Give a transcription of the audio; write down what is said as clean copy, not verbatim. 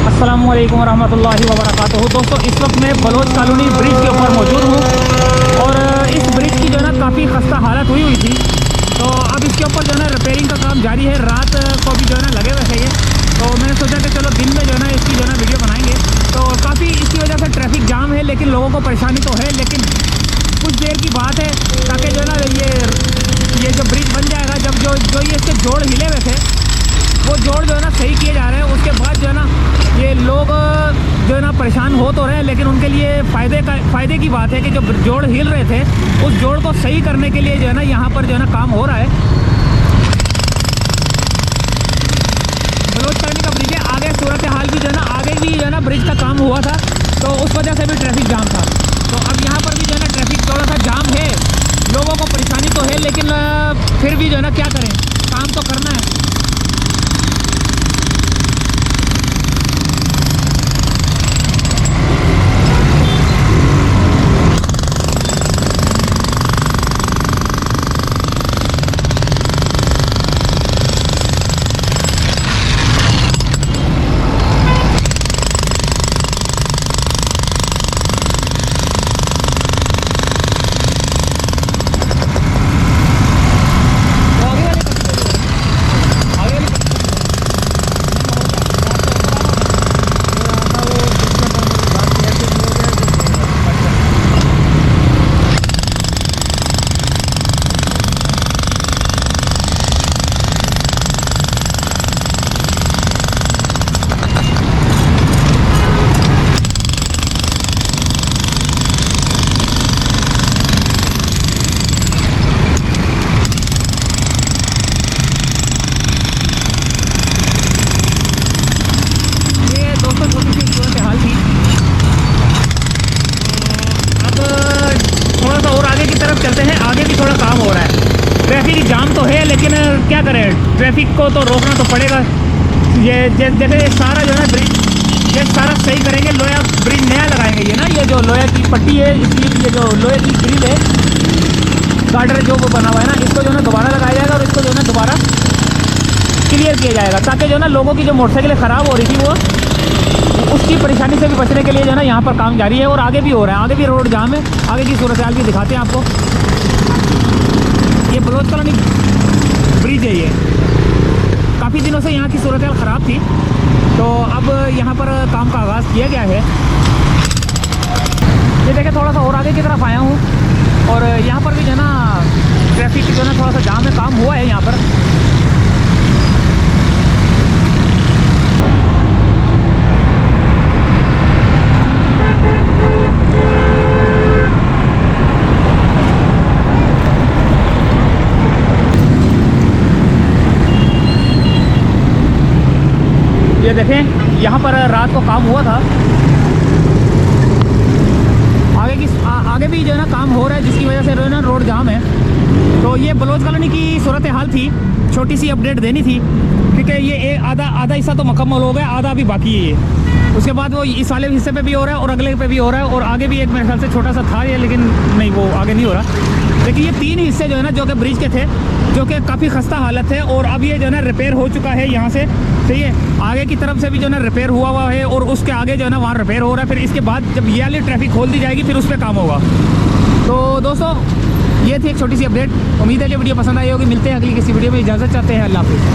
अस्सलामुअलैकुम रहमतुल्लाहि व बरकातुहू। दोस्तों, इस वक्त मैं बलोच कॉलोनी ब्रिज के ऊपर मौजूद हूँ और इस ब्रिज की जो है ना काफ़ी खस्ता हालत हुई थी। तो अब इसके ऊपर जो है ना रिपेयरिंग का काम जारी है। रात को भी जो है ना लगे हुए थे ये, तो मैंने सोचा कि चलो दिन में जो है ना इसकी जो है ना वीडियो बनाएंगे। तो काफ़ी इसकी वजह से ट्रैफिक जाम है, लेकिन लोगों को परेशानी तो है, लेकिन कुछ देर की बात है ताकि जो है ना ये जो ब्रिज बन जाएगा, जब जो ये इसके जोड़ हिले हुए थे वो जोड़ जो है ना सही किए जा रहे हैं। उसके बाद जो है ना ये लोग जो है ना परेशान हो तो रहे हैं, लेकिन उनके लिए फ़ायदे की बात है कि जो जोड़ हिल रहे थे उस जोड़ को सही करने के लिए जो है ना यहाँ पर जो है ना काम हो रहा है। बलोच कॉलोनी का ब्रिज है। आगे सूरत हाल भी जो है ना, आगे भी जो है ना ब्रिज का काम हुआ था, तो उस वजह से भी ट्रैफिक जाम था। तो अब यहाँ पर भी जो है ना ट्रैफिक थोड़ा सा जाम है, लोगों को परेशानी तो है, लेकिन फिर भी जो है ना क्या करें, काम तो करना है। चलते हैं, आगे भी थोड़ा काम हो रहा है। ट्रैफिक जाम तो है, लेकिन क्या करें, ट्रैफिक को तो रोकना तो पड़ेगा। ये जैसे सारा जो है ना ब्रिज ये सारा सही करेंगे, लोहा ब्रिज नया लगाएंगे। ये ना ये जो लोहे की पट्टी है, इसकी ये जो लोहे की ग्रिल है, गार्डर जो वो बना हुआ है ना, इसको जो है ना दोबारा लगाया जाएगा और इसको जो है ना दोबारा क्लियर किया जाएगा, ताकि जो है ना लोगों की जो मोटरसाइकिलें ख़राब हो रही थी वो उसकी परेशानी से भी बचने के लिए जो है ना यहाँ पर काम जारी है। और आगे भी हो रहा है, आगे भी रोड जाम है। आगे की सूरत हाल भी दिखाते हैं आपको। ये बलोच कॉलोनी ब्रिज है। ये काफ़ी दिनों से यहाँ की सूरत हाल ख़राब थी, तो अब यहाँ पर काम का आगाज़ किया गया है। ये देखें, थोड़ा सा और आगे की तरफ आया हूँ और यहाँ पर भी जो है ना ट्रैफिक जो है ना थोड़ा सा जाम में काम हुआ है यहाँ पर। ये देखें, यहाँ पर रात को काम हुआ था। आगे भी जो है ना काम हो रहा है, जिसकी वजह से जो है ना रोड जाम है। तो ये बलोच कॉलोनी की सूरत हाल थी, छोटी सी अपडेट देनी थी, क्योंकि ये आधा हिस्सा तो मुकम्मल हो गया, आधा अभी बाकी है। ये उसके बाद वो इस वाले हिस्से पे भी हो रहा है और अगले पे भी हो रहा है, और आगे भी एक मेरे ख्याल से छोटा सा था ये, लेकिन नहीं, वो आगे नहीं हो रहा। लेकिन ये 3 हिस्से जो है ना जो कि ब्रिज के थे, जो कि काफ़ी खस्ता हालत है, और अब ये जो है ना रिपेयर हो चुका है यहाँ से। सही है, आगे की तरफ से भी जो है ना रिपेयर हुआ है, और उसके आगे जो है ना वहाँ रिपेयर हो रहा है। फिर इसके बाद जब ये वाली ट्रैफिक खोल दी जाएगी, फिर उस पर काम होगा। तो दोस्तों, ये थी एक छोटी सी अपडेट। उम्मीद है कि वीडियो पसंद आई होगी। मिलते हैं अगली किसी वीडियो में। इजाज़त चाहते हैं। अल्लाह हाफ़िज़।